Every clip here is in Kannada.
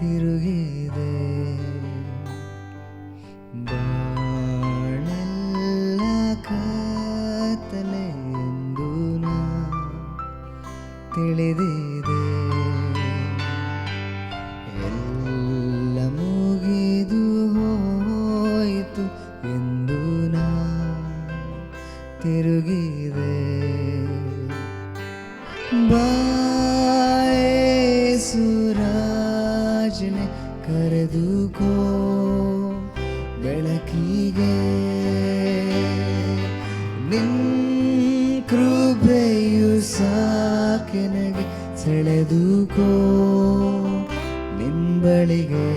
ತಿರುಗಿದೆ. ಬಾಳೆಲ್ಲ ಕತ್ತಲೆ ಎಂದು ನಾ ತಿಳಿದಿದೆ. ಎಲ್ಲ ಮುಗಿದು ಹೋಯಿತು ಎಂದು ನಾ ತಿರುಗಿದೆ. ಸುರಾಜನೆ ಕರೆದುಕೋ ಬೆಳಕಿಗೆ. ನಿನ್ ಕೃಪೆಯು ಸಾಕೆನಗೆ ಸೆಳೆದುಕೋ ನಿನ್ ಬಳಿಗೆ.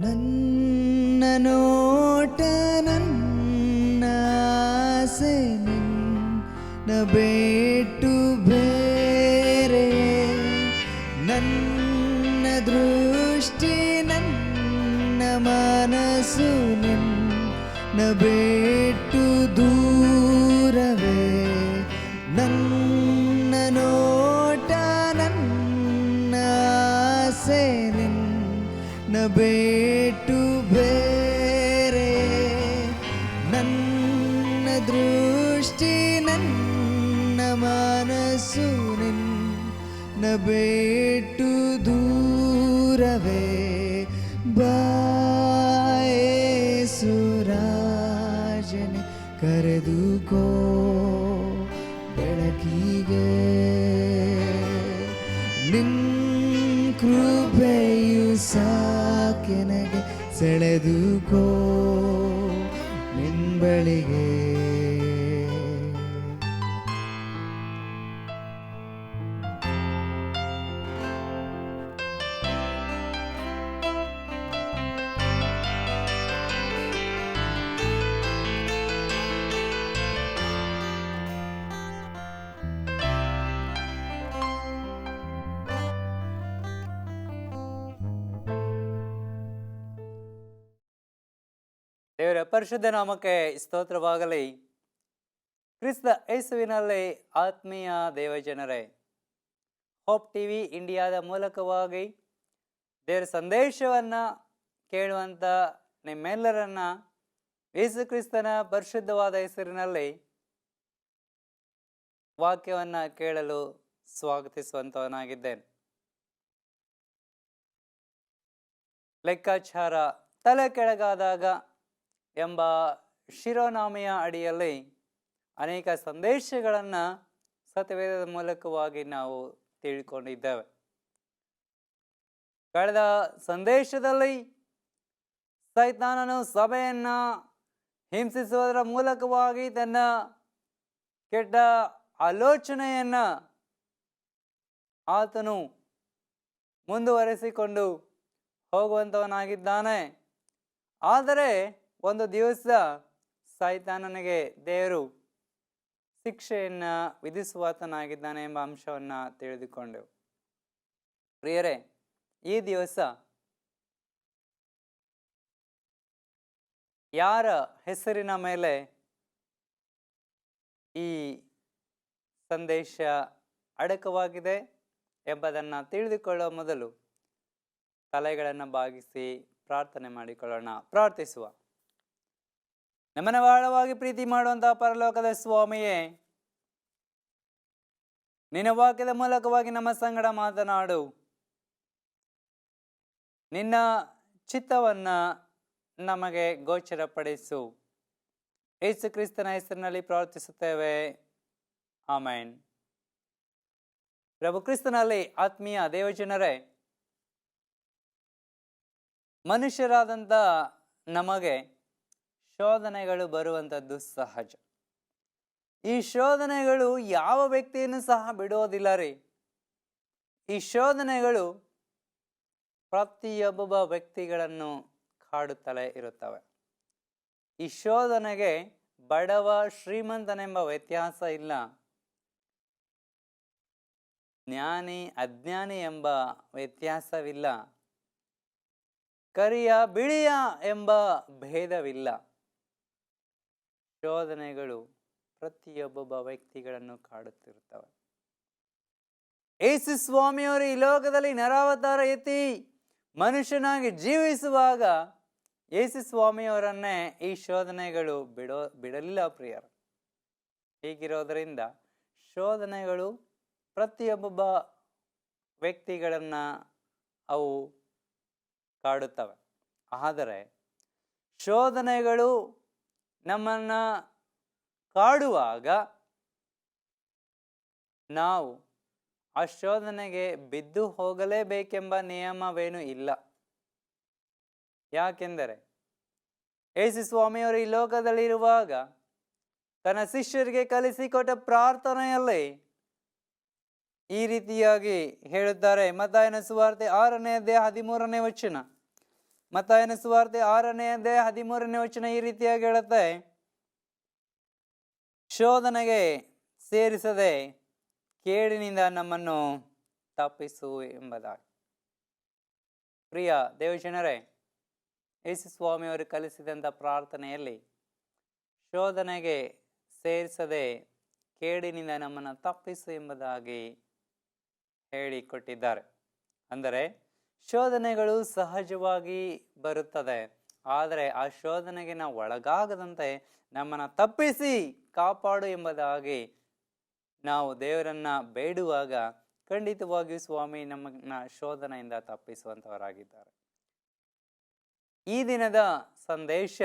ನನ್ನ ನೋಟ ನನ್ನ ಆಸೆ ನಿನ್ನ ಬೇಟು ಬೇರೆ. ನನ್ನ ದೃಷ್ಟಿ ನನ್ನ ಮನಸ್ಸು ನಿನ್ನ ಬೇಟು ದೂರವೇ. ನನ್ನ ನೋಟ ನನ್ನ ಆಸೆ ನಿನ್ನ ಬೇಟು ಬೇರೆ. ನನ್ನ ದೃಷ್ಟಿ ನನ್ನ ಮನಸ್ಸು ನಿನ್ನ ಬೇಟು ದೂರವೇ. ಸುರಾಜನೆ ಕರೆದುಕೋ ಬೆಳಕಿಗೆ. ನಿನ್ ಕೃಪೆಯು ಸಾಕೆನಗೆ ಸೆಳೆದುಕೋ ನಿನ್ ಬಳಿಗೆ. ದೇವರ ಪರಿಶುದ್ಧ ನಾಮಕ್ಕೆ ಸ್ತೋತ್ರವಾಗಲಿ. ಕ್ರಿಸ್ತ ಯೇಸುವಿನಲ್ಲಿ ಆತ್ಮೀಯ ದೇವಜನರೇ, ಹೋಪ್ ಟಿವಿ ಇಂಡಿಯಾದ ಮೂಲಕವಾಗಿ ದೇವರ ಸಂದೇಶವನ್ನು ಕೇಳುವಂಥ ನಿಮ್ಮೆಲ್ಲರನ್ನ ಯೇಸು ಕ್ರಿಸ್ತನ ಪರಿಶುದ್ಧವಾದ ಹೆಸರಿನಲ್ಲಿ ವಾಕ್ಯವನ್ನು ಕೇಳಲು ಸ್ವಾಗತಿಸುವಂತವನಾಗಿದ್ದೇನೆ. ಲೆಕ್ಕಾಚಾರ ತಲೆ ಕೆಳಗಾದಾಗ ಎಂಬ ಶಿರೋನಾಮೆಯ ಅಡಿಯಲ್ಲಿ ಅನೇಕ ಸಂದೇಶಗಳನ್ನು ಸತ್ಯವೇದದ ಮೂಲಕವಾಗಿ ನಾವು ತಿಳ್ಕೊಂಡಿದ್ದೇವೆ. ಕಳೆದ ಸಂದೇಶದಲ್ಲಿ ಸೈತಾನನು ಸಭೆಯನ್ನು ಹಿಂಸಿಸುವುದರ ಮೂಲಕವಾಗಿ ತನ್ನ ಕೆಟ್ಟ ಆಲೋಚನೆಯನ್ನು ಆತನು ಮುಂದುವರೆಸಿಕೊಂಡು ಹೋಗುವಂಥವನಾಗಿದ್ದಾನೆ. ಆದರೆ ಒಂದು ದಿವಸ ಸೈತಾನನಿಗೆ ದೇವರು ಶಿಕ್ಷೆಯನ್ನು ವಿಧಿಸುವಾತನಾಗಿದ್ದಾನೆ ಎಂಬ ಅಂಶವನ್ನು ತಿಳಿದುಕೊಂಡೆವು. ಪ್ರಿಯರೇ, ಈ ದಿವಸ ಯಾರ ಹೆಸರಿನ ಮೇಲೆ ಈ ಸಂದೇಶ ಅಡಕವಾಗಿದೆ ಎಂಬುದನ್ನು ತಿಳಿದುಕೊಳ್ಳುವ ಮೊದಲು ತಲೆಗಳನ್ನು ಬಾಗಿಸಿ ಪ್ರಾರ್ಥನೆ ಮಾಡಿಕೊಳ್ಳೋಣ. ಪ್ರಾರ್ಥಿಸುವ. ನಮ್ಮನ್ನು ಬಹಳವಾಗಿ ಪ್ರೀತಿ ಮಾಡುವಂತಹ ಪರಲೋಕದ ಸ್ವಾಮಿಯೇ, ನಿನ್ನ ವಾಕ್ಯದ ಮೂಲಕವಾಗಿ ನಮ್ಮ ಸಂಗಡ ಮಾತನಾಡು. ನಿನ್ನ ಚಿತ್ತವನ್ನು ನಮಗೆ ಗೋಚರಪಡಿಸು. ಯೇಸು ಕ್ರಿಸ್ತನ ಹೆಸರಿನಲ್ಲಿ ಪ್ರಾರ್ಥಿಸುತ್ತೇವೆ, ಆಮೆನ್. ಪ್ರಭು ಕ್ರಿಸ್ತನಲ್ಲಿ ಆತ್ಮೀಯ ದೇವಜನರೇ, ಮನುಷ್ಯರಾದಂಥ ನಮಗೆ ಶೋಧನೆಗಳು ಬರುವಂಥದ್ದು ಸಹಜ. ಈ ಶೋಧನೆಗಳು ಯಾವ ವ್ಯಕ್ತಿಯನ್ನು ಸಹ ಬಿಡೋದಿಲ್ಲ ರೀ. ಈ ಶೋಧನೆಗಳು ಪ್ರತಿಯೊಬ್ಬ ವ್ಯಕ್ತಿಗಳನ್ನು ಕಾಡುತ್ತಲೇ ಇರುತ್ತವೆ. ಈ ಶೋಧನೆಗೆ ಬಡವ ಶ್ರೀಮಂತನೆಂಬ ವ್ಯತ್ಯಾಸ ಇಲ್ಲ, ಜ್ಞಾನಿ ಅಜ್ಞಾನಿ ಎಂಬ ವ್ಯತ್ಯಾಸವಿಲ್ಲ, ಕರಿಯ ಬಿಳಿಯ ಎಂಬ ಭೇದವಿಲ್ಲ. ಶೋಧನೆಗಳು ಪ್ರತಿಯೊಬ್ಬ ವ್ಯಕ್ತಿಗಳನ್ನು ಕಾಡುತ್ತಿರುತ್ತವೆ. ಯೇಸು ಸ್ವಾಮಿಯವರು ಈ ಲೋಕದಲ್ಲಿ ನರಾವತಾರ ಎತ್ತಿ ಮನುಷ್ಯನಾಗಿ ಜೀವಿಸುವಾಗ ಯೇಸು ಸ್ವಾಮಿಯವರನ್ನೇ ಈ ಶೋಧನೆಗಳು ಬಿಡಲಿಲ್ಲ ಪ್ರಿಯರು. ಹೀಗಿರೋದ್ರಿಂದ ಶೋಧನೆಗಳು ಪ್ರತಿಯೊಬ್ಬ ವ್ಯಕ್ತಿಗಳನ್ನ ಅವು ಕಾಡುತ್ತವೆ. ಆದರೆ ಶೋಧನೆಗಳು ನಮ್ಮನ್ನ ಕಾಡುವಾಗ ನಾವು ಆ ಶೋಧನೆಗೆ ಬಿದ್ದು ಹೋಗಲೇಬೇಕೆಂಬ ನಿಯಮವೇನೂ ಇಲ್ಲ. ಯಾಕೆಂದರೆ ಯೇಸು ಸ್ವಾಮಿಯವರು ಈ ಲೋಕದಲ್ಲಿರುವಾಗ ತನ್ನ ಶಿಷ್ಯರಿಗೆ ಕಲಿಸಿಕೊಟ್ಟ ಪ್ರಾರ್ಥನೆಯಲ್ಲಿ ಈ ರೀತಿಯಾಗಿ ಹೇಳುತ್ತಾರೆ. ಮತ್ತಾಯನ ಸುವಾರ್ತೆ 6ನೇ ಅಧ್ಯಾಯ 13ನೇ ವಚನ. ಮತ್ತಾಯನ ಸುವಾರ್ತೆ 6ನೇ ಅಧ್ಯಾಯ 13ನೇ ವಚನ ಈ ರೀತಿಯಾಗಿ ಹೇಳುತ್ತೆ, ಶೋಧನೆಗೆ ಸೇರಿಸದೆ ಕೇಡಿನಿಂದ ನಮ್ಮನ್ನು ತಪ್ಪಿಸು ಎಂಬುದಾಗಿ. ಪ್ರಿಯ ದೇವಜನರೇ, ಯೇಸು ಸ್ವಾಮಿಯವರು ಕಲಿಸಿದಂಥ ಪ್ರಾರ್ಥನೆಯಲ್ಲಿ ಶೋಧನೆಗೆ ಸೇರಿಸದೆ ಕೇಡಿನಿಂದ ನಮ್ಮನ್ನು ತಪ್ಪಿಸು ಎಂಬುದಾಗಿ ಹೇಳಿಕೊಟ್ಟಿದ್ದಾರೆ. ಅಂದರೆ ಶೋಧನೆಗಳು ಸಹಜವಾಗಿ ಬರುತ್ತದೆ, ಆದರೆ ಆ ಶೋಧನೆಗೆ ನಾವು ಒಳಗಾಗದಂತೆ ನಮ್ಮನ್ನು ತಪ್ಪಿಸಿ ಕಾಪಾಡು ಎಂಬುದಾಗಿ ನಾವು ದೇವರನ್ನ ಬೇಡುವಾಗ ಖಂಡಿತವಾಗಿಯೂ ಸ್ವಾಮಿ ನಮ್ಮನ್ನ ಶೋಧನೆಯಿಂದ ತಪ್ಪಿಸುವಂತವರಾಗಿದ್ದಾರೆ. ಈ ದಿನದ ಸಂದೇಶ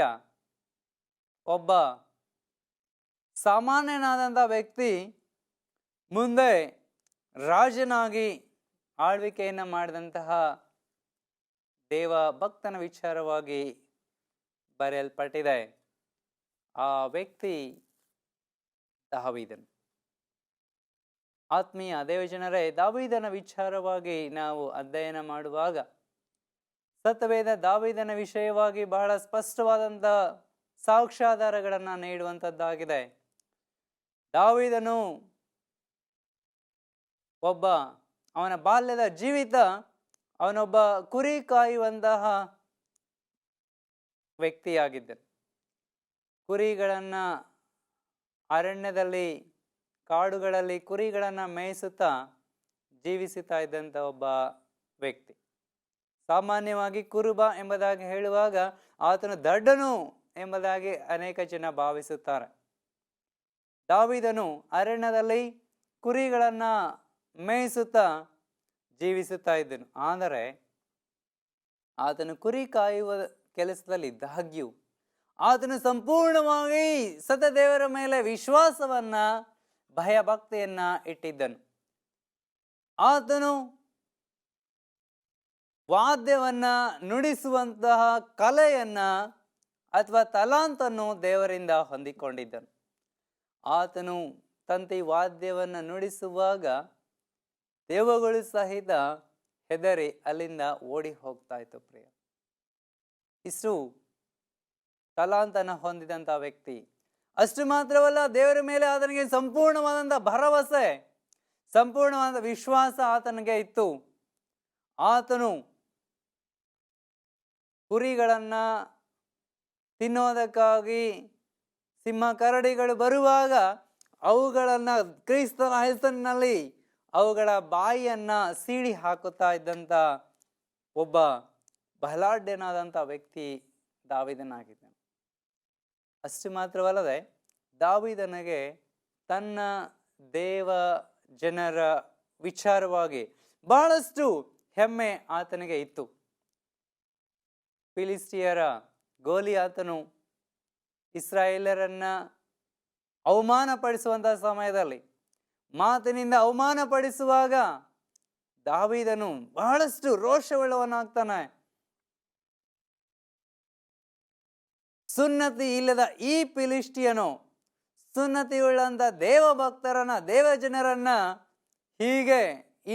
ಒಬ್ಬ ಸಾಮಾನ್ಯನಾದಂಥ ವ್ಯಕ್ತಿ ಮುಂದೆ ರಾಜನಾಗಿ ಆಳ್ವಿಕೆಯನ್ನು ಮಾಡಿದಂತಹ ದೇವ ಭಕ್ತನ ವಿಚಾರವಾಗಿ ಬರೆಯಲ್ಪಟ್ಟಿದೆ. ಆ ವ್ಯಕ್ತಿ ದಾವೀದನು. ಆತ್ಮೀಯ ದೇವಜನರೇ, ದಾವೀದನ ವಿಚಾರವಾಗಿ ನಾವು ಅಧ್ಯಯನ ಮಾಡುವಾಗ ಸತ್ಯವೇದ ದಾವೀದನ ವಿಷಯವಾಗಿ ಬಹಳ ಸ್ಪಷ್ಟವಾದಂಥ ಸಾಕ್ಷ್ಯಾಧಾರಗಳನ್ನು ನೀಡುವಂಥದ್ದಾಗಿದೆ. ದಾವೀದನು ಅವನ ಬಾಲ್ಯದ ಜೀವಿತ ಅವನೊಬ್ಬ ಕುರಿ ಕಾಯುವಂತಹ ವ್ಯಕ್ತಿಯಾಗಿದ್ದನು. ಕುರಿಗಳನ್ನು ಅರಣ್ಯದಲ್ಲಿ ಕಾಡುಗಳಲ್ಲಿ ಕುರಿಗಳನ್ನು ಮೇಯಿಸುತ್ತಾ ಜೀವಿಸುತ್ತಾ ಇದ್ದಂಥ ಒಬ್ಬ ವ್ಯಕ್ತಿ. ಸಾಮಾನ್ಯವಾಗಿ ಕುರುಬ ಎಂಬುದಾಗಿ ಹೇಳುವಾಗ ಆತನು ದಡ್ಡನು ಎಂಬುದಾಗಿ ಅನೇಕ ಜನ ಭಾವಿಸುತ್ತಾರೆ. ದಾವೀದನು ಅರಣ್ಯದಲ್ಲಿ ಕುರಿಗಳನ್ನು ಮೇಯಿಸುತ್ತಾ ಜೀವಿಸುತ್ತಾ ಇದ್ದನು. ಆದರೆ ಆತನು ಕುರಿ ಕಾಯುವ ಕೆಲಸದಲ್ಲಿ ಇದ್ದಾಗ್ಯೂ ಆತನು ಸಂಪೂರ್ಣವಾಗಿ ಸತದೇವರ ಮೇಲೆ ವಿಶ್ವಾಸವನ್ನ ಭಯಭಕ್ತಿಯನ್ನ ಇಟ್ಟಿದ್ದನು. ಆತನು ವಾದ್ಯವನ್ನ ನುಡಿಸುವಂತಹ ಕಲೆಯನ್ನ ಅಥವಾ ತಲಾಂತನ್ನು ದೇವರಿಂದ ಹೊಂದಿಕೊಂಡಿದ್ದನು. ಆತನು ತಂತಿ ವಾದ್ಯವನ್ನು ನುಡಿಸುವಾಗ ದೇವಗಳು ಸಹಿತ ಹೆದರಿ ಅಲ್ಲಿಂದ ಓಡಿ ಹೋಗ್ತಾ ಇತ್ತು. ಪ್ರಿಯ, ಇಷ್ಟು ತಲಾಂತನ ಹೊಂದಿದಂಥ ವ್ಯಕ್ತಿ. ಅಷ್ಟು ಮಾತ್ರವಲ್ಲ, ದೇವರ ಮೇಲೆ ಆತನಿಗೆ ಸಂಪೂರ್ಣವಾದಂಥ ಭರವಸೆ, ಸಂಪೂರ್ಣವಾದ ವಿಶ್ವಾಸ ಆತನಿಗೆ ಇತ್ತು. ಆತನು ಕುರಿಗಳನ್ನ ತಿನ್ನೋದಕ್ಕಾಗಿ ಸಿಂಹ ಕರಡಿಗಳು ಬರುವಾಗ ಅವುಗಳನ್ನ ಕ್ರಿಸ್ತನ ಹೆಸರಿನಲ್ಲಿ ಅವುಗಳ ಬಾಯಿಯನ್ನ ಸೀಳಿ ಹಾಕುತ್ತಾ ಇದ್ದಂಥ ಒಬ್ಬ ಬಲಾಢ್ಯನಾದಂಥ ವ್ಯಕ್ತಿ ದಾವೀದನಾಗಿದ್ದಾನೆ. ಅಷ್ಟು ಮಾತ್ರವಲ್ಲದೆ, ದಾವೀದನಿಗೆ ತನ್ನ ದೇವ ಜನರ ವಿಚಾರವಾಗಿ ಬಹಳಷ್ಟು ಹೆಮ್ಮೆ ಆತನಿಗೆ ಇತ್ತು. ಫಿಲಿಸ್ಟಿಯರ ಗೋಲಿಯಾತನು ಇಸ್ರಾಯೇಲರನ್ನ ಅವಮಾನಪಡಿಸುವಂತಹ ಸಮಯದಲ್ಲಿ, ಮಾತಿನಿಂದ ಅವಮಾನಪಡಿಸುವಾಗ ದಾವೀದನು ಬಹಳಷ್ಟು ರೋಷವುಳ್ಳವನಾಗ್ತಾನೆ. ಸುನ್ನತಿ ಇಲ್ಲದ ಈ ಫಿಲಿಸ್ಟಿಯನು ಸುನ್ನತಿಯುಳ್ಳಂತ ದೇವ ಭಕ್ತರನ್ನ, ದೇವ ಜನರನ್ನ ಹೀಗೆ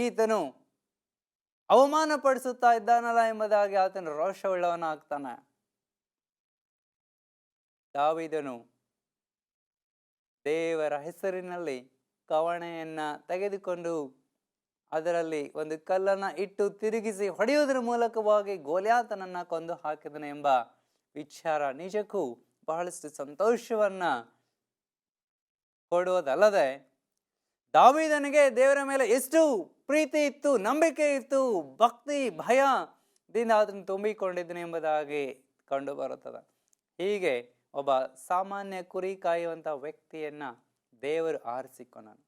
ಈತನು ಅವಮಾನ ಪಡಿಸುತ್ತಾ ಇದ್ದಾನಲ್ಲ ಎಂಬುದಾಗಿ ಆತನು ರೋಷವುಳ್ಳವನಾಗ್ತಾನೆ. ದಾವೀದನು ದೇವರ ಹೆಸರಿನಲ್ಲಿ ಕವಣೆಯನ್ನ ತೆಗೆದುಕೊಂಡು ಅದರಲ್ಲಿ ಒಂದು ಕಲ್ಲನ್ನ ಇಟ್ಟು ತಿರುಗಿಸಿ ಹೊಡೆಯುವುದರ ಮೂಲಕವಾಗಿ ಗೋಲ್ಯಾತನನ್ನ ಕೊಂದು ಹಾಕಿದನು ಎಂಬ ವಿಚಾರ ನಿಜಕ್ಕೂ ಬಹಳಷ್ಟು ಸಂತೋಷವನ್ನ ಕೊಡುವುದಲ್ಲದೆ, ದಾವೀದನಿಗೆ ದೇವರ ಮೇಲೆ ಎಷ್ಟು ಪ್ರೀತಿ ಇತ್ತು, ನಂಬಿಕೆ ಇತ್ತು, ಭಕ್ತಿ ಭಯದಿಂದ ಅದನ್ನು ತುಂಬಿಕೊಂಡಿದ್ದನು ಎಂಬುದಾಗಿ ಕಂಡು ಬರುತ್ತದೆ. ಹೀಗೆ ಒಬ್ಬ ಸಾಮಾನ್ಯ ಕುರಿ ಕಾಯುವಂತ ವ್ಯಕ್ತಿಯನ್ನ ದೇವರು ಆರಿಸಿಕೊಂಡನು.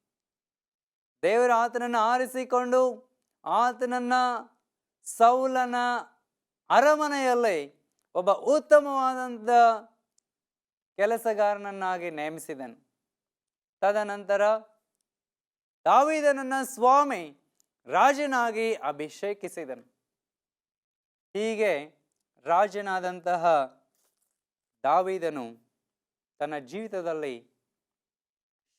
ದೇವರು ಆತನನ್ನು ಆರಿಸಿಕೊಂಡು ಆತನನ್ನ ಸೌಲನ ಅರಮನೆಯಲ್ಲಿ ಒಬ್ಬ ಉತ್ತಮವಾದಂಥ ಕೆಲಸಗಾರನನ್ನಾಗಿ ನೇಮಿಸಿದನು. ತದನಂತರ ದಾವೀದನನ್ನ ಸ್ವಾಮಿ ರಾಜನಾಗಿ ಅಭಿಷೇಕಿಸಿದನು. ಹೀಗೆ ರಾಜನಾದಂತಹ ದಾವೀದನು ತನ್ನ ಜೀವಿತದಲ್ಲಿ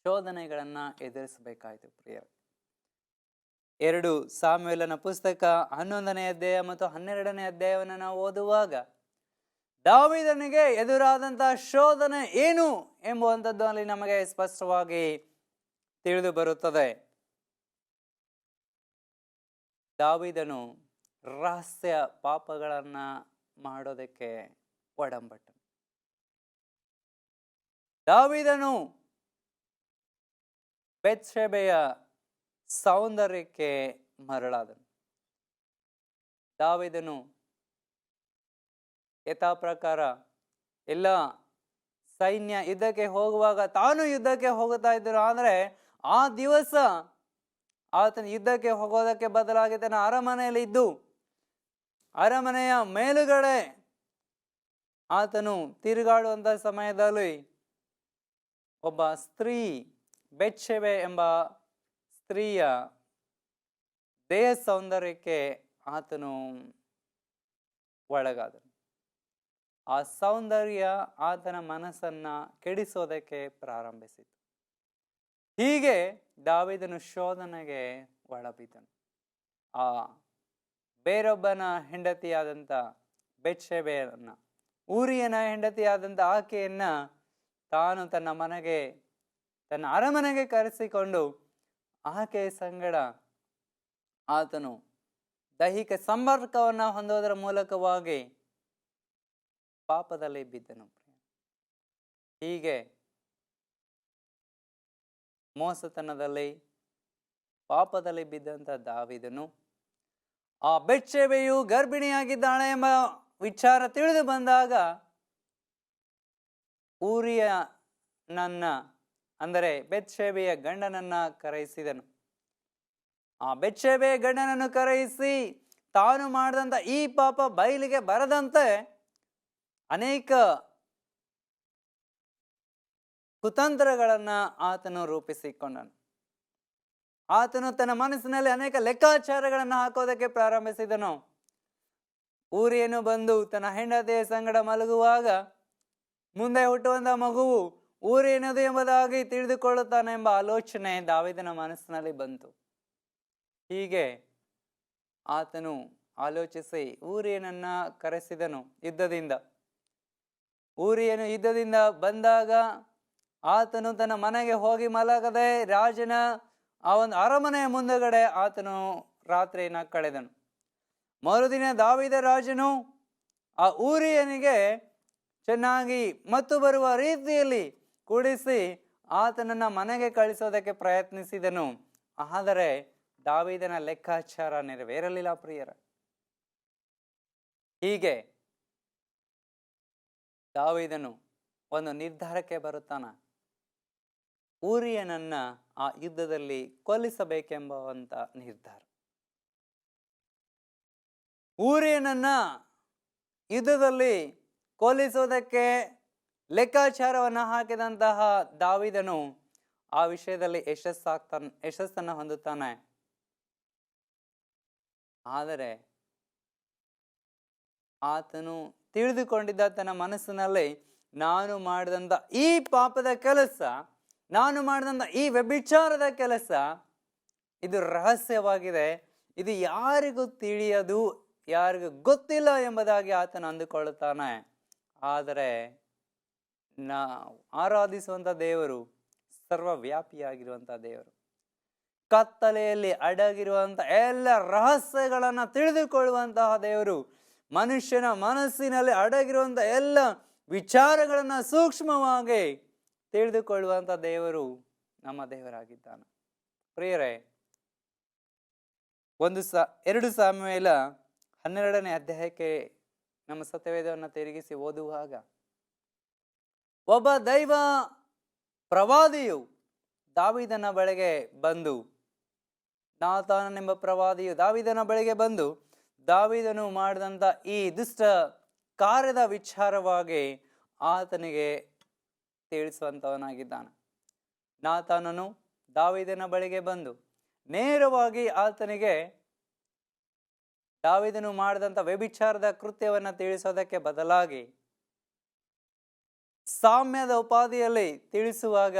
ಶೋಧನೆಗಳನ್ನ ಎದುರಿಸಬೇಕಾಯಿತು. ಪ್ರಿಯರೇ, 2 ಸಾಮುವೇಲನ ಪುಸ್ತಕ 11ನೇ ಅಧ್ಯಾಯ ಮತ್ತು 12ನೇ ಅಧ್ಯಾಯವನ್ನು ನಾವು ಓದುವಾಗ ದಾವೀದನಿಗೆ ಎದುರಾದಂತಹ ಶೋಧನೆ ಏನು ಎಂಬುವಂಥದ್ದು ಅಲ್ಲಿ ನಮಗೆ ಸ್ಪಷ್ಟವಾಗಿ ತಿಳಿದು ಬರುತ್ತದೆ. ದಾವೀದನು ರಹಸ್ಯ ಪಾಪಗಳನ್ನ ಮಾಡೋದಕ್ಕೆ ಒಡಂಬಟ್ಟನು. ದಾವೀದನು ಬೆತ್ಷೆಬೆಯ ಸೌಂದರ್ಯಕ್ಕೆ ಮರಳಾದನು. ದಾವೀದನು ಯಥಾ ಪ್ರಕಾರ ಎಲ್ಲ ಸೈನ್ಯ ಯುದ್ಧಕ್ಕೆ ಹೋಗುವಾಗ ತಾನು ಯುದ್ಧಕ್ಕೆ ಹೋಗುತ್ತಾ ಇದ್ದನು. ಆದರೆ ಆ ದಿವಸ ಆತನ ಯುದ್ಧಕ್ಕೆ ಹೋಗೋದಕ್ಕೆ ಬದಲಾಗಿ ತನ್ನ ಅರಮನೆಯಲ್ಲಿ ಇದ್ದು ಅರಮನೆಯ ಮೇಲುಗಡೆ ಆತನು ತಿರುಗಾಡುವಂತ ಸಮಯದಲ್ಲಿ ಒಬ್ಬ ಸ್ತ್ರೀ, ಬೆತ್ಷೆಬೆ ಎಂಬ ಸ್ತ್ರೀಯ ದೇಹ ಸೌಂದರ್ಯಕ್ಕೆ ಆತನು ಒಳಗಾದನು. ಆ ಸೌಂದರ್ಯ ಆತನ ಮನಸ್ಸನ್ನ ಕೆಡಿಸೋದಕ್ಕೆ ಪ್ರಾರಂಭಿಸಿತು. ಹೀಗೆ ದಾವೀದನು ಶೋಧನೆಗೆ ಒಳಬಿದ್ದನು. ಆ ಬೇರೊಬ್ಬನ ಹೆಂಡತಿಯಾದಂಥ ಬೆತ್ಷೆಬೆಯನ್ನ, ಊರಿಯನ ಹೆಂಡತಿಯಾದಂಥ ಆಕೆಯನ್ನ ತಾನು ತನ್ನ ಮನೆಗೆ, ತನ್ನ ಅರಮನೆಗೆ ಕರೆಸಿಕೊಂಡು ಆಕೆಯ ಸಂಗಡ ಆತನು ದೈಹಿಕ ಸಂಪರ್ಕವನ್ನ ಹೊಂದೋದರ ಮೂಲಕವಾಗಿ ಪಾಪದಲ್ಲಿ ಬಿದ್ದನು. ಹೀಗೆ ಮೋಸತನದಲ್ಲಿ ಪಾಪದಲ್ಲಿ ಬಿದ್ದಂತ ದಾವೀದನು ಆ ಬೆತ್ಷೆಬೆಯು ಗರ್ಭಿಣಿಯಾಗಿದ್ದಾಳೆ ಎಂಬ ವಿಚಾರ ತಿಳಿದು ಬಂದಾಗ ಊರಿಯನನ್ನ, ಅಂದರೆ ಬೆತ್ಷೆಬೆಯ ಗಂಡನನ್ನ ಕರೆಯಿಸಿದನು. ಆ ಬೆತ್ಷೆಬೆಯ ಗಂಡನನ್ನು ಕರೆಯಿಸಿ ತಾನು ಮಾಡಿದಂತ ಈ ಪಾಪ ಬಯಲಿಗೆ ಬರದಂತೆ ಅನೇಕ ಕುತಂತ್ರಗಳನ್ನ ಆತನು ರೂಪಿಸಿಕೊಂಡನು. ಆತನು ತನ್ನ ಮನಸ್ಸಿನಲ್ಲಿ ಅನೇಕ ಲೆಕ್ಕಾಚಾರಗಳನ್ನು ಹಾಕೋದಕ್ಕೆ ಪ್ರಾರಂಭಿಸಿದನು. ಊರಿಯನು ಬಂದು ತನ್ನ ಹೆಂಡತಿಯ ಸಂಗಡ ಮಲಗುವಾಗ ಮುಂದೆ ಹುಟ್ಟುವಂತ ಮಗುವು ಊರಿಯನದು ಎಂಬುದಾಗಿ ತಿಳಿದುಕೊಳ್ಳುತ್ತಾನೆ ಎಂಬ ಆಲೋಚನೆ ದಾವೀದನ ಮನಸ್ಸಿನಲ್ಲಿ ಬಂತು. ಹೀಗೆ ಆತನು ಆಲೋಚಿಸಿ ಊರಿಯನನ್ನ ಕರೆಸಿದನು ಯುದ್ಧದಿಂದ. ಊರಿಯನು ಯುದ್ಧದಿಂದ ಬಂದಾಗ ಆತನು ತನ್ನ ಮನೆಗೆ ಹೋಗಿ ಮಲಗದೆ ರಾಜನ ಆ ಒಂದು ಅರಮನೆಯ ಮುಂದಗಡೆ ಆತನು ರಾತ್ರಿಯನ್ನ ಕಳೆದನು. ಮರುದಿನ ದಾವೀದ ರಾಜನು ಆ ಊರಿಯನಿಗೆ ಚೆನ್ನಾಗಿ ಮತ್ತು ಬರುವ ರೀತಿಯಲ್ಲಿ ಕೂಡಿಸಿ ಆತನನ್ನ ಮನೆಗೆ ಕಳಿಸೋದಕ್ಕೆ ಪ್ರಯತ್ನಿಸಿದನು. ಆದರೆ ದಾವೀದನ ಲೆಕ್ಕಾಚಾರ ನೆರವೇರಲಿಲ್ಲ. ಪ್ರಿಯರ, ಹೀಗೆ ದಾವೀದನು ಒಂದು ನಿರ್ಧಾರಕ್ಕೆ ಬರುತ್ತಾನ. ಊರಿಯನನ್ನ ಆ ಯುದ್ಧದಲ್ಲಿ ಕೊಲ್ಲಿಸಬೇಕೆಂಬಂತ ನಿರ್ಧಾರ. ಊರಿಯನನ್ನ ಯುದ್ಧದಲ್ಲಿ ಕೊಲ್ಲಿಸೋದಕ್ಕೆ ಲೆಕ್ಕಾಚಾರವನ್ನ ಹಾಕಿದಂತಹ ದಾವೀದನು ಆ ವಿಷಯದಲ್ಲಿ ಯಶಸ್ಸನ್ನ ಹೊಂದುತ್ತಾನೆ. ಆದರೆ ಆತನು ತಿಳಿದುಕೊಂಡಿದ್ದ ತನ್ನ ಮನಸ್ಸಿನಲ್ಲಿ, ನಾನು ಮಾಡಿದಂತ ಈ ಪಾಪದ ಕೆಲಸ ನಾನು ಮಾಡಿದಂಥ ಈ ವ್ಯಭಿಚಾರದ ಕೆಲಸ ಇದು ರಹಸ್ಯವಾಗಿದೆ, ಇದು ಯಾರಿಗೂ ತಿಳಿಯದು, ಯಾರಿಗೂ ಗೊತ್ತಿಲ್ಲ ಎಂಬುದಾಗಿ ಆತನು ಅಂದುಕೊಳ್ಳುತ್ತಾನೆ. ಆದರೆ ನಾವು ಆರಾಧಿಸುವಂಥ ದೇವರು ಸರ್ವವ್ಯಾಪಿಯಾಗಿರುವಂಥ ದೇವರು. ಕತ್ತಲೆಯಲ್ಲಿ ಅಡಗಿರುವಂಥ ಎಲ್ಲ ರಹಸ್ಯಗಳನ್ನು ತಿಳಿದುಕೊಳ್ಳುವಂತಹ ದೇವರು. ಮನುಷ್ಯನ ಮನಸ್ಸಿನಲ್ಲಿ ಅಡಗಿರುವಂಥ ಎಲ್ಲ ವಿಚಾರಗಳನ್ನು ಸೂಕ್ಷ್ಮವಾಗಿ ತಿಳಿದುಕೊಳ್ಳುವಂಥ ದೇವರು ನಮ್ಮ ದೇವರಾಗಿದ್ದಾನೆ. ಪ್ರಿಯರೇ, 2 ಸಾಮುವೇಲ 12ನೇ ಅಧ್ಯಾಯಕ್ಕೆ ನಮ್ಮ ಸತ್ಯವೇದವನ್ನು ತಿರುಗಿಸಿ ಓದುವಾಗ, ಒಬ್ಬ ದೈವ ಪ್ರವಾದಿಯು ದಾವೀದನ ಬಳಿಗೆ ಬಂದು, ನಾತಾನನೆಂಬ ಪ್ರವಾದಿಯು ದಾವೀದನ ಬಳಿಗೆ ಬಂದು, ದಾವೀದನು ಮಾಡಿದಂಥ ಈ ದುಷ್ಟ ಕಾರ್ಯದ ವಿಚಾರವಾಗಿ ಆತನಿಗೆ ತಿಳಿಸುವಂಥವನಾಗಿದ್ದಾನೆ. ನಾತಾನನು ದಾವೀದನ ಬಳಿಗೆ ಬಂದು ನೇರವಾಗಿ ಆತನಿಗೆ ದಾವೀದನು ಮಾಡಿದಂಥ ವ್ಯಭಿಚಾರದ ಕೃತ್ಯವನ್ನು ತಿಳಿಸೋದಕ್ಕೆ ಬದಲಾಗಿ ಸಾಮ್ಯದ ಉಪಾಧಿಯಲ್ಲಿ ತಿಳಿಸುವಾಗ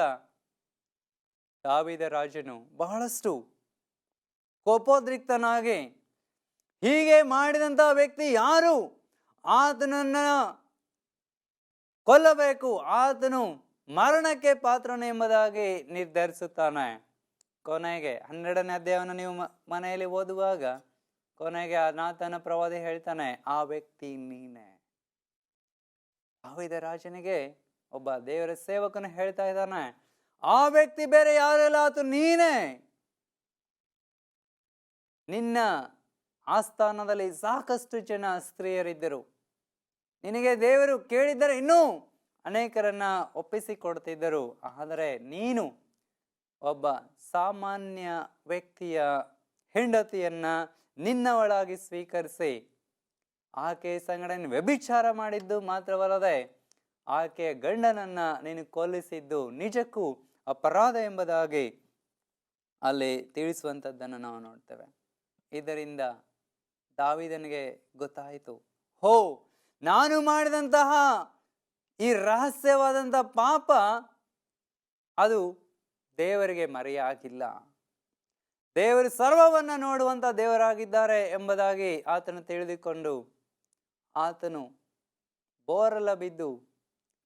ದಾವೀದ ರಾಜನು ಬಹಳಷ್ಟು ಕೋಪೋದ್ರಿಕ್ತನಾಗಿ, ಹೀಗೆ ಮಾಡಿದಂಥ ವ್ಯಕ್ತಿ ಯಾರು, ಆತನನ್ನ ಕೊಲ್ಲಬೇಕು, ಆತನು ಮರಣಕ್ಕೆ ಪಾತ್ರನು ಎಂಬುದಾಗಿ ನಿರ್ಧರಿಸುತ್ತಾನೆ. ಕೊನೆಗೆ 12ನೇ ಅಧ್ಯಾಯವನ್ನು ನೀವು ಮನೆಯಲ್ಲಿ ಓದುವಾಗ ಕೊನೆಗೆ ಆ ನಾತನ ಪ್ರವಾದಿ ಹೇಳ್ತಾನೆ, ಆ ವ್ಯಕ್ತಿ ನೀನೆ. ದಾವೀದ ರಾಜನಿಗೆ ಒಬ್ಬ ದೇವರ ಸೇವಕನು ಹೇಳ್ತಾ ಇದ್ದಾನೆ, ಆ ವ್ಯಕ್ತಿ ಬೇರೆ ಯಾರೆಲ್ಲ, ಆತು ನೀನೇ. ನಿನ್ನ ಆಸ್ಥಾನದಲ್ಲಿ ಸಾಕಷ್ಟು ಜನ ಸ್ತ್ರೀಯರಿದ್ದರು, ನಿನಗೆ ದೇವರು ಕೇಳಿದ್ದರೆ ಇನ್ನೂ ಅನೇಕರನ್ನ ಒಪ್ಪಿಸಿಕೊಡ್ತಿದ್ದರು. ಆದರೆ ನೀನು ಒಬ್ಬ ಸಾಮಾನ್ಯ ವ್ಯಕ್ತಿಯ ಹೆಂಡತಿಯನ್ನ ನಿನ್ನವಳಾಗಿ ಸ್ವೀಕರಿಸಿ ಆಕೆಯ ಸಂಗಡ ವ್ಯಭಿಚಾರ ಮಾಡಿದ್ದು ಮಾತ್ರವಲ್ಲದೆ ಆಕೆಯ ಗಂಡನನ್ನ ನೀನು ಕೊಲ್ಲಿಸಿದ್ದು ನಿಜಕ್ಕೂ ಅಪರಾಧ ಎಂಬುದಾಗಿ ಅಲ್ಲಿ ತಿಳಿಸುವಂಥದ್ದನ್ನು ನಾವು ನೋಡ್ತೇವೆ. ಇದರಿಂದ ದಾವೀದನಿಗೆ ಗೊತ್ತಾಯಿತು, ಹೋ, ನಾನು ಮಾಡಿದಂತಹ ಈ ರಹಸ್ಯವಾದಂಥ ಪಾಪ ಅದು ದೇವರಿಗೆ ಮರೆಯಾಗಿಲ್ಲ, ದೇವರು ಸರ್ವವನ್ನ ನೋಡುವಂಥ ದೇವರಾಗಿದ್ದಾರೆ ಎಂಬುದಾಗಿ ಆತನು ತಿಳಿದುಕೊಂಡು ಆತನು ಬೋರಲ ಬಿದ್ದು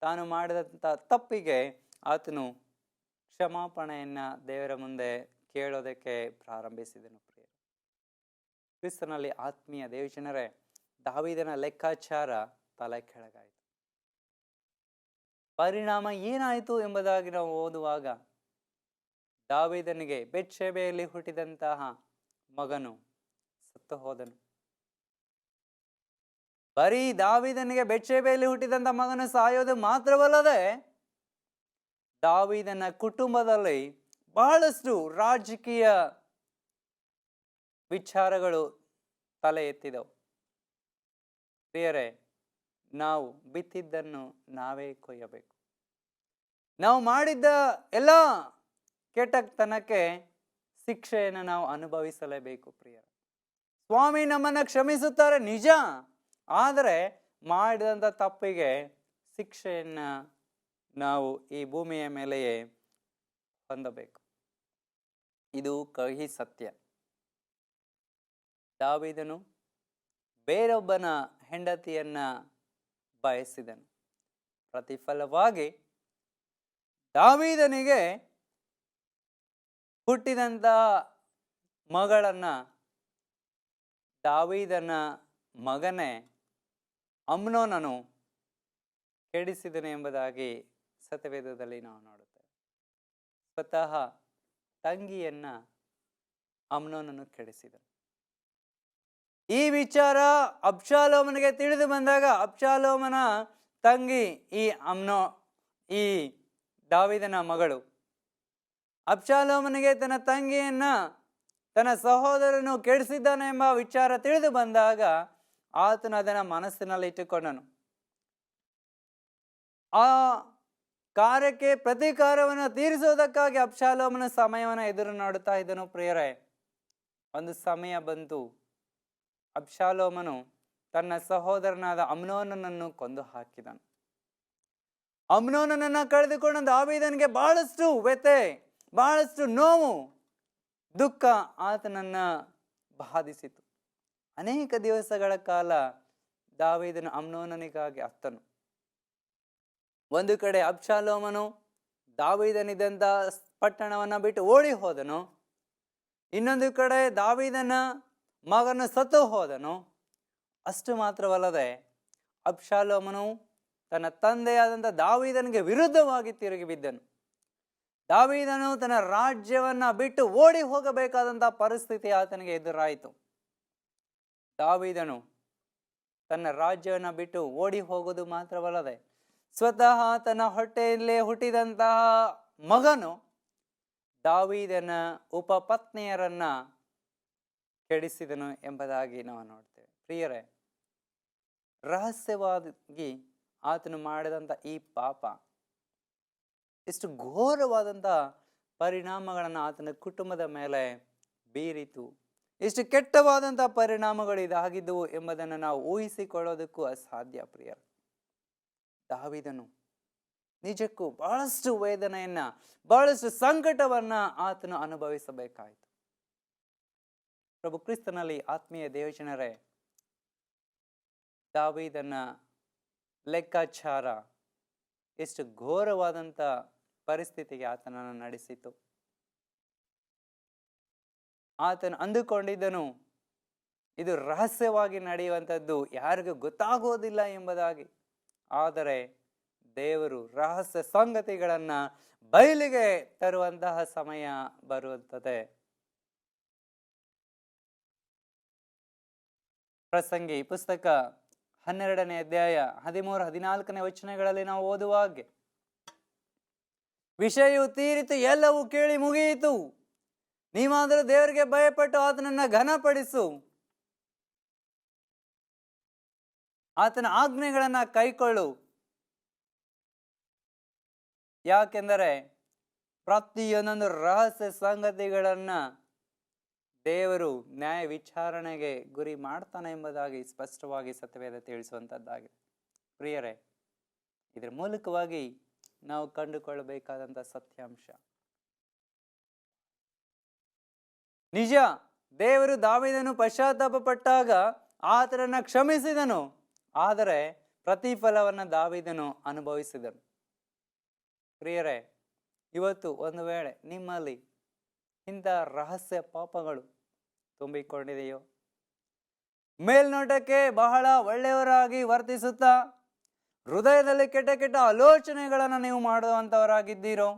ತಾನು ಮಾಡಿದಂಥ ತಪ್ಪಿಗೆ ಆತನು ಕ್ಷಮಾಪಣೆಯನ್ನ ದೇವರ ಮುಂದೆ ಕೇಳೋದಕ್ಕೆ ಪ್ರಾರಂಭಿಸಿದನು. ಕ್ರಿಸ್ತನಲ್ಲಿ ಆತ್ಮೀಯ ದೇವಜನರೇ, ದಾವೀದನ ಲೆಕ್ಕಾಚಾರ ತಲೆ ಕೆಳಗಾಯಿತು. ಪರಿಣಾಮ ಏನಾಯಿತು ಎಂಬುದಾಗಿ ನಾವು ಓದುವಾಗ, ದಾವೀದನಿಗೆ ಬೆತ್ಷೆಬೆಯಲ್ಲಿ ಹುಟ್ಟಿದಂತಹ ಮಗನು ಸತ್ತು ಹೋದನು. ಬರೀ ದಾವೀದನಿಗೆ ಬೆತ್ಷೆಬೆಯಲ್ಲಿ ಹುಟ್ಟಿದಂತಹ ಮಗನು ಸಾಯೋದು ಮಾತ್ರವಲ್ಲದೆ ದಾವೀದನ ಕುಟುಂಬದಲ್ಲಿ ಬಹಳಷ್ಟು ರಾಜಕೀಯ ವಿಚಾರಗಳು ತಲೆ ಎತ್ತಿದವು. ಪ್ರಿಯರೇ, ನಾವು ಬಿತ್ತಿದ್ದನ್ನು ನಾವೇ ಕೊಯ್ಯಬೇಕು. ನಾವು ಮಾಡಿದ್ದ ಎಲ್ಲ ಕೆಟ್ಟತನಕ್ಕೆ ಶಿಕ್ಷೆಯನ್ನು ನಾವು ಅನುಭವಿಸಲೇಬೇಕು. ಪ್ರಿಯರೇ, ಸ್ವಾಮಿ ನಮ್ಮನ್ನು ಕ್ಷಮಿಸುತ್ತಾರೆ ನಿಜ, ಆದರೆ ಮಾಡಿದಂಥ ತಪ್ಪಿಗೆ ಶಿಕ್ಷೆಯನ್ನ ನಾವು ಈ ಭೂಮಿಯ ಮೇಲೆಯೇ ಹೊಂದಬೇಕು. ಇದು ಕಹಿ ಸತ್ಯ. ದಾವೀದನು ಬೇರೊಬ್ಬನ ಹೆಂಡತಿಯನ್ನ ಬಯಸಿದನು. ಪ್ರತಿಫಲವಾಗಿ ದಾವೀದನಿಗೆ ಹುಟ್ಟಿದಂಥ ಮಗಳನ್ನ ದಾವೀದನ ಮಗನೇ ಅಮ್ನೋನನು ಕೆಡಿಸಿದನು ಎಂಬುದಾಗಿ ಸತ್ಯವೇದದಲ್ಲಿ ನಾವು ನೋಡುತ್ತೇವೆ. ಸ್ವತಃ ತಂಗಿಯನ್ನ ಅಮ್ನೋನನು ಕೆಡಿಸಿದನು. ಈ ವಿಚಾರ ಅಬ್ಷಾಲೋಮನಿಗೆ ತಿಳಿದು ಬಂದಾಗ ಅಬ್ಷಾಲೋಮನ ತಂಗಿ ಈ ದಾವೀದನ ಮಗಳು ಅಬ್ಷಾಲೋಮನಿಗೆ ತನ್ನ ತಂಗಿಯನ್ನ ತನ್ನ ಸಹೋದರನು ಕೆಡಿಸಿದ್ದಾನೆ ಎಂಬ ವಿಚಾರ ತಿಳಿದು ಬಂದಾಗ ಆತನು ಅದನ್ನು ಮನಸ್ಸಿನಲ್ಲಿ ಇಟ್ಟುಕೊಂಡನು. ಆ ಕಾರ್ಯಕ್ಕೆ ಪ್ರತೀಕಾರವನ್ನು ತೀರಿಸುವುದಕ್ಕಾಗಿ ಅಬ್ಷಾಲೋಮನ ಸಮಯವನ್ನು ಎದುರು ನೋಡುತ್ತಾ ಇದ್ದನು. ಪ್ರಿಯರೇ, ಒಂದು ಸಮಯ ಬಂತು, ಅಬ್ಷಾಲೋಮನು ತನ್ನ ಸಹೋದರನಾದ ಅಮ್ನೋನನನ್ನು ಕೊಂದು ಹಾಕಿದನು. ಅಮ್ನೋನನನ್ನ ಕಳೆದುಕೊಂಡ ದಾವೀದನಿಗೆ ಬಹಳಷ್ಟು ವ್ಯಥೆ, ಬಹಳಷ್ಟು ನೋವು, ದುಃಖ ಆತನನ್ನ ಬಾಧಿಸಿತು. ಅನೇಕ ದಿವಸಗಳ ಕಾಲ ದಾವೀದನು ಅಮ್ನೋನನಿಗಾಗಿ ಅತ್ತನು. ಒಂದು ಕಡೆ ಅಬ್ಷಾಲೋಮನು ದಾವೀದನಿದ್ದಂತ ಪಟ್ಟಣವನ್ನ ಬಿಟ್ಟು ಓಡಿ ಹೋದನು. ಇನ್ನೊಂದು ಕಡೆ ದಾವೀದನ ಮಗನು ಸತ್ತು ಹೋದನು. ಅಷ್ಟು ಮಾತ್ರವಲ್ಲದೆ ಅಬ್ಷಾಲೋಮನು ತನ್ನ ತಂದೆಯಾದಂಥ ದಾವೀದನಿಗೆ ವಿರುದ್ಧವಾಗಿ ತಿರುಗಿ ಬಿದ್ದನು. ದಾವೀದನು ತನ್ನ ರಾಜ್ಯವನ್ನ ಬಿಟ್ಟು ಓಡಿ ಹೋಗಬೇಕಾದಂತ ಪರಿಸ್ಥಿತಿ ಆತನಿಗೆ ಎದುರಾಯಿತು. ದಾವೀದನು ತನ್ನ ರಾಜ್ಯವನ್ನ ಬಿಟ್ಟು ಓಡಿ ಹೋಗುವುದು ಮಾತ್ರವಲ್ಲದೆ ಸ್ವತಃ ತನ್ನ ಹೊಟ್ಟೆಯಲ್ಲೇ ಹುಟ್ಟಿದಂತಹ ಮಗನು ದಾವೀದನ ಉಪಪತ್ನಿಯರನ್ನ ಕೆಡಿಸಿದನು ಎಂಬುದಾಗಿ ನಾವು ನೋಡ್ತೇವೆ. ಪ್ರಿಯರೇ, ರಹಸ್ಯವಾಗಿ ಆತನು ಮಾಡಿದಂಥ ಈ ಪಾಪ ಎಷ್ಟು ಘೋರವಾದಂಥ ಪರಿಣಾಮಗಳನ್ನು ಆತನ ಕುಟುಂಬದ ಮೇಲೆ ಬೀರಿತು, ಎಷ್ಟು ಕೆಟ್ಟವಾದಂಥ ಪರಿಣಾಮಗಳು ಇದಾಗಿದ್ದವು ಎಂಬುದನ್ನು ನಾವು ಊಹಿಸಿಕೊಳ್ಳೋದಕ್ಕೂ ಅಸಾಧ್ಯ. ಪ್ರಿಯರೇ, ದಾವೀದನು ನಿಜಕ್ಕೂ ಬಹಳಷ್ಟು ವೇದನೆಯನ್ನ, ಬಹಳಷ್ಟು ಸಂಕಟವನ್ನ ಆತನು ಅನುಭವಿಸಬೇಕಾಯಿತು. ಪ್ರಭು ಕ್ರಿಸ್ತನಲ್ಲಿ ಆತ್ಮೀಯ ದೇವಜನರೇ, ದಾವೀದನ ಲೆಕ್ಕಾಚಾರ ಎಷ್ಟು ಘೋರವಾದಂಥ ಪರಿಸ್ಥಿತಿಗೆ ಆತನನ್ನು ನಡೆಸಿತು. ಆತನು ಅಂದುಕೊಂಡಿದ್ದನು ಇದು ರಹಸ್ಯವಾಗಿ ನಡೆಯುವಂಥದ್ದು, ಯಾರಿಗೂ ಗೊತ್ತಾಗೋದಿಲ್ಲ ಎಂಬುದಾಗಿ. ಆದರೆ ದೇವರು ರಹಸ್ಯ ಸಂಗತಿಗಳನ್ನ ಬಯಲಿಗೆ ತರುವಂತಹ ಸಮಯ ಬರುತ್ತದೆ. ಪ್ರಸಂಗಿ ಪುಸ್ತಕ 12ನೇ ಅಧ್ಯಾಯ 13-14 ವಚನಗಳಲ್ಲಿ ನಾವು ಓದುವ ಹಾಗೆ, ವಿಷಯವು ತೀರಿತು, ಎಲ್ಲವೂ ಕೇಳಿ ಮುಗಿಯಿತು. ನೀವಾದರೂ ದೇವರಿಗೆ ಭಯಪಟ್ಟು ಆತನನ್ನ ಘನಪಡಿಸು, ಆತನ ಆಜ್ಞೆಗಳನ್ನ ಕೈಕೊಳ್ಳು. ಯಾಕೆಂದರೆ ಪ್ರತಿಯೊಂದೊಂದು ರಹಸ್ಯ ಸಂಗತಿಗಳನ್ನ ದೇವರು ನ್ಯಾಯ ವಿಚಾರಣೆಗೆ ಗುರಿ ಮಾಡ್ತಾನೆ ಎಂಬುದಾಗಿ ಸ್ಪಷ್ಟವಾಗಿ ಸತ್ಯವೇದ ತಿಳಿಸುವಂತದ್ದಾಗಿದೆ. ಪ್ರಿಯರೇ, ಇದರ ಮೂಲಕವಾಗಿ ನಾವು ಕಂಡುಕೊಳ್ಳಬೇಕಾದಂತ ಸತ್ಯಾಂಶ, ನಿಜ, ದೇವರು ದಾವೀದನು ಪಶ್ಚಾತ್ತಾಪ ಪಟ್ಟಾಗ ಆತನನ್ನ ಕ್ಷಮಿಸಿದನು. ಆದರೆ ಪ್ರತಿಫಲವನ್ನ ದಾವೀದನು ಅನುಭವಿಸಿದನು. ಪ್ರಿಯರೇ, ಇವತ್ತು ಒಂದು ವೇಳೆ ನಿಮ್ಮಲ್ಲಿ ಇಂಥ ರಹಸ್ಯ ಪಾಪಗಳು ತುಂಬಿಕೊಂಡಿದೆಯೋ, ಮೇಲ್ನೋಟಕ್ಕೆ ಬಹಳ ಒಳ್ಳೆಯವರಾಗಿ ವರ್ತಿಸುತ್ತಾ ಹೃದಯದಲ್ಲಿ ಕೆಟ್ಟ ಕೆಟ್ಟ ಆಲೋಚನೆಗಳನ್ನು ನೀವು ಮಾಡುವಂಥವರಾಗಿದ್ದೀರೋ,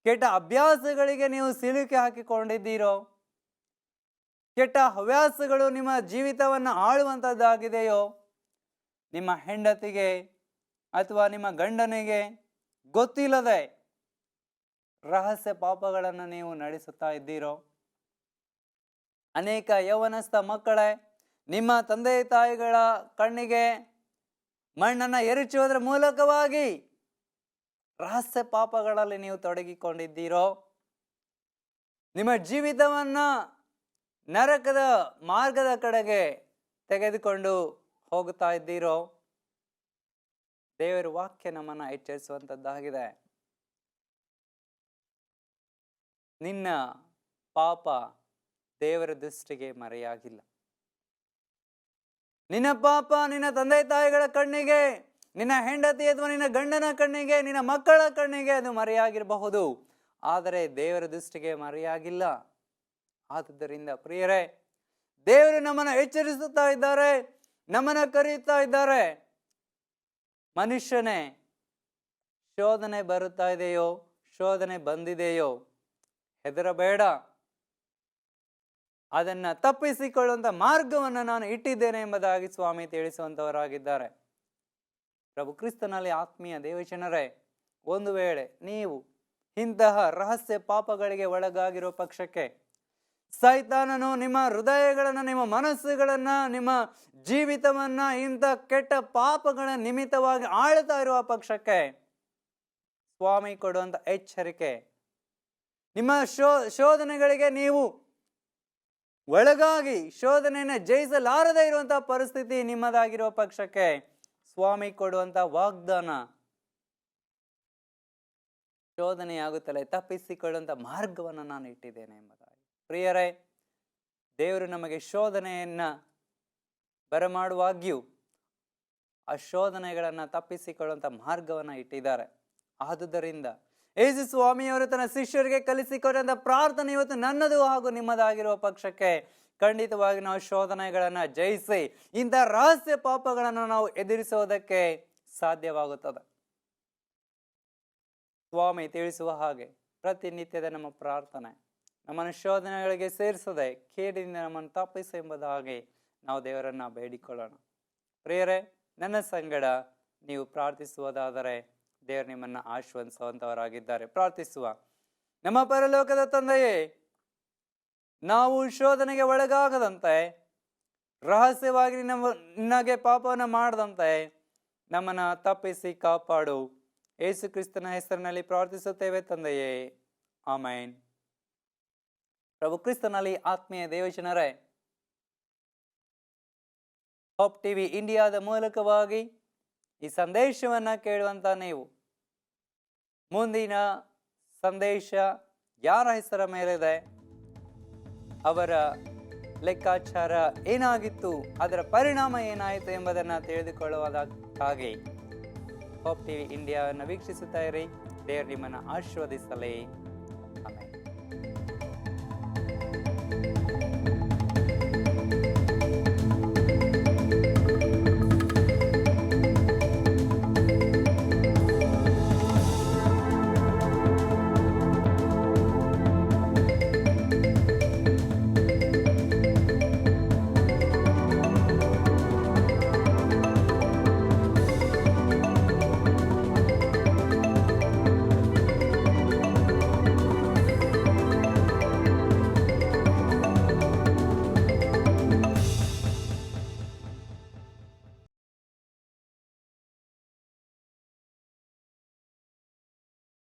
ಕೆಟ್ಟ ಅಭ್ಯಾಸಗಳಿಗೆ ನೀವು ಸಿಲುಕಿ ಹಾಕಿಕೊಂಡಿದ್ದೀರೋ, ಕೆಟ್ಟ ಹವ್ಯಾಸಗಳು ನಿಮ್ಮ ಜೀವಿತವನ್ನು ಆಳುವಂಥದ್ದಾಗಿದೆಯೋ, ನಿಮ್ಮ ಹೆಂಡತಿಗೆ ಅಥವಾ ನಿಮ್ಮ ಗಂಡನಿಗೆ ಗೊತ್ತಿಲ್ಲದೆ ರಹಸ್ಯ ಪಾಪಗಳನ್ನು ನೀವು ನಡೆಸುತ್ತಾ ಇದ್ದೀರೋ, ಅನೇಕ ಯೌವನಸ್ಥ ಮಕ್ಕಳೇ, ನಿಮ್ಮ ತಂದೆ ತಾಯಿಗಳ ಕಣ್ಣಿಗೆ ಮಣ್ಣನ್ನು ಎರಚುವುದರ ಮೂಲಕವಾಗಿ ರಹಸ್ಯ ಪಾಪಗಳಲ್ಲಿ ನೀವು ತೊಡಗಿಕೊಂಡಿದ್ದೀರೋ, ನಿಮ್ಮ ಜೀವಿತವನ್ನ ನರಕದ ಮಾರ್ಗದ ಕಡೆಗೆ ತೆಗೆದುಕೊಂಡು ಹೋಗುತ್ತಾ ಇದ್ದೀರೋ, ದೇವರ ವಾಕ್ಯ ನಮ್ಮನ್ನು ಎಚ್ಚರಿಸುವಂಥದ್ದಾಗಿದೆ. ನಿನ್ನ ಪಾಪ ದೇವರ ದೃಷ್ಟಿಗೆ ಮರೆಯಾಗಿಲ್ಲ. ನಿನ್ನ ಪಾಪ ನಿನ್ನ ತಂದೆ ತಾಯಿಗಳ ಕಣ್ಣಿಗೆ, ನಿನ್ನ ಹೆಂಡತಿ ಅಥವಾ ನಿನ್ನ ಗಂಡನ ಕಣ್ಣಿಗೆ, ನಿನ್ನ ಮಕ್ಕಳ ಕಣ್ಣಿಗೆ ಅದು ಮರೆಯಾಗಿರಬಹುದು, ಆದರೆ ದೇವರ ದೃಷ್ಟಿಗೆ ಮರೆಯಾಗಿಲ್ಲ. ಆದುದರಿಂದ ಪ್ರಿಯರೇ, ದೇವರು ನಮ್ಮನ್ನು ಎಚ್ಚರಿಸುತ್ತಾ ಇದ್ದಾರೆ, ನಮ್ಮನ್ನು ಕರೆಯುತ್ತಾ ಇದ್ದಾರೆ. ಮನುಷ್ಯನೇ, ಶೋಧನೆ ಬರುತ್ತಾ ಇದೆಯೋ, ಶೋಧನೆ ಬಂದಿದೆಯೋ, ಹೆದರಬೇಡ, ಅದನ್ನ ತಪ್ಪಿಸಿಕೊಳ್ಳುವಂತ ಮಾರ್ಗವನ್ನು ನಾನು ಇಟ್ಟಿದ್ದೇನೆ ಎಂಬುದಾಗಿ ಸ್ವಾಮಿ ತಿಳಿಸುವಂತವರಾಗಿದ್ದಾರೆ. ಪ್ರಭು ಕ್ರಿಸ್ತನಲ್ಲಿ ಆತ್ಮೀಯ ದೇವಜನರೇ, ಒಂದು ವೇಳೆ ನೀವು ಇಂತಹ ರಹಸ್ಯ ಪಾಪಗಳಿಗೆ ಒಳಗಾಗಿರೋ ಪಕ್ಷಕ್ಕೆ, ಸೈತಾನನು ನಿಮ್ಮ ಹೃದಯಗಳನ್ನು, ನಿಮ್ಮ ಮನಸ್ಸುಗಳನ್ನ, ನಿಮ್ಮ ಜೀವಿತವನ್ನ ಇಂಥ ಕೆಟ್ಟ ಪಾಪಗಳ ನಿಮಿತ್ತವಾಗಿ ಆಳ್ತಾ ಇರುವ ಪಕ್ಷಕ್ಕೆ ಸ್ವಾಮಿ ಕೊಡುವಂತ ಎಚ್ಚರಿಕೆ, ನಿಮ್ಮ ಶೋಧನೆಗಳಿಗೆ ನೀವು ಒಳಗಾಗಿ ಶೋಧನೆಯನ್ನು ಜಯಿಸಲಾರದೇ ಇರುವಂತಹ ಪರಿಸ್ಥಿತಿ ನಿಮ್ಮದಾಗಿರುವ ಪಕ್ಷಕ್ಕೆ ಸ್ವಾಮಿ ಕೊಡುವಂತ ವಾಗ್ದಾನ, ಶೋಧನೆಯಾಗುತ್ತಲೇ ತಪ್ಪಿಸಿಕೊಳ್ಳುವಂಥ ಮಾರ್ಗವನ್ನು ನಾನು ಇಟ್ಟಿದ್ದೇನೆ ಎಂಬುದಾಗಿ. ಪ್ರಿಯರೇ, ದೇವರು ನಮಗೆ ಶೋಧನೆಯನ್ನು ಬರಮಾಡುವಾಗ್ಯೂ ಆ ಶೋಧನೆಗಳನ್ನು ತಪ್ಪಿಸಿಕೊಳ್ಳುವಂಥ ಮಾರ್ಗವನ್ನು ಇಟ್ಟಿದ್ದಾರೆ. ಆದುದರಿಂದ ಯೇಸು ಸ್ವಾಮಿಯವರು ತನ್ನ ಶಿಷ್ಯರಿಗೆ ಕಲಿಸಿಕೊಟ್ಟಂಥ ಪ್ರಾರ್ಥನೆ ಇವತ್ತು ನನ್ನದು ಹಾಗೂ ನಿಮ್ಮದಾಗಿರುವ ಪಕ್ಷಕ್ಕೆ ಖಂಡಿತವಾಗಿ ನಾವು ಶೋಧನೆಗಳನ್ನು ಜಯಿಸಿ ಇಂಥ ರಹಸ್ಯ ಪಾಪಗಳನ್ನು ನಾವು ಎದುರಿಸೋದಕ್ಕೆ ಸಾಧ್ಯವಾಗುತ್ತದೆ. ಸ್ವಾಮಿ ತಿಳಿಸುವ ಹಾಗೆ ಪ್ರತಿನಿತ್ಯದ ನಮ್ಮ ಪ್ರಾರ್ಥನೆ ನಮ್ಮನ್ನು ಶೋಧನೆಗಳಿಗೆ ಸೇರಿಸದೆ ಕೇಡಿನಿಂದ ನಮ್ಮನ್ನು ತಪ್ಪಿಸು ಎಂಬುದಾಗಿ ನಾವು ದೇವರನ್ನು ಬೇಡಿಕೊಳ್ಳೋಣ. ಪ್ರಿಯರೇ, ನನ್ನ ಸಂಗಡ ನೀವು ಪ್ರಾರ್ಥಿಸುವುದಾದರೆ ದೇವರು ನಿಮ್ಮನ್ನು ಆಶೀರ್ವದಿಸುವಂತವರಾಗಿದ್ದಾರೆ. ಪ್ರಾರ್ಥಿಸುವ. ನಮ್ಮ ಪರಲೋಕದ ತಂದೆಯೇ, ನಾವು ಶೋಧನೆಗೆ ಒಳಗಾಗದಂತೆ, ರಹಸ್ಯವಾಗಿ ನಿನಗೆ ಪಾಪವನ್ನು ಮಾಡದಂತೆ ನಮ್ಮನ್ನು ತಪ್ಪಿಸಿ ಕಾಪಾಡು. ಯೇಸು ಕ್ರಿಸ್ತನ ಹೆಸರಿನಲ್ಲಿ ಪ್ರಾರ್ಥಿಸುತ್ತೇವೆ ತಂದೆಯೇ, ಆಮೇನ್. ಪ್ರಭು ಕ್ರಿಸ್ತನಲ್ಲಿ ಆತ್ಮೀಯ ದೇವಜನರೇ, ಹೋಪ್ ಟಿವಿ ಇಂಡಿಯಾದ ಮೂಲಕವಾಗಿ ಈ ಸಂದೇಶವನ್ನು ಕೇಳುವಂತ ನೀವು ಮುಂದಿನ ಸಂದೇಶ ಯಾರ ಹೆಸರ ಮೇಲಿದೆ, ಅವರ ಲೆಕ್ಕಾಚಾರ ಏನಾಗಿತ್ತು, ಅದರ ಪರಿಣಾಮ ಏನಾಯಿತು ಎಂಬುದನ್ನು ತಿಳಿದುಕೊಳ್ಳುವುದಕ್ಕಾಗಿ ಹೋಪ್ ಟಿವಿ ಇಂಡಿಯಾವನ್ನು ವೀಕ್ಷಿಸುತ್ತಾ ಇರಿ. ದೇವರು ನಿಮ್ಮನ್ನು ಆಶೀರ್ವದಿಸಲಿ.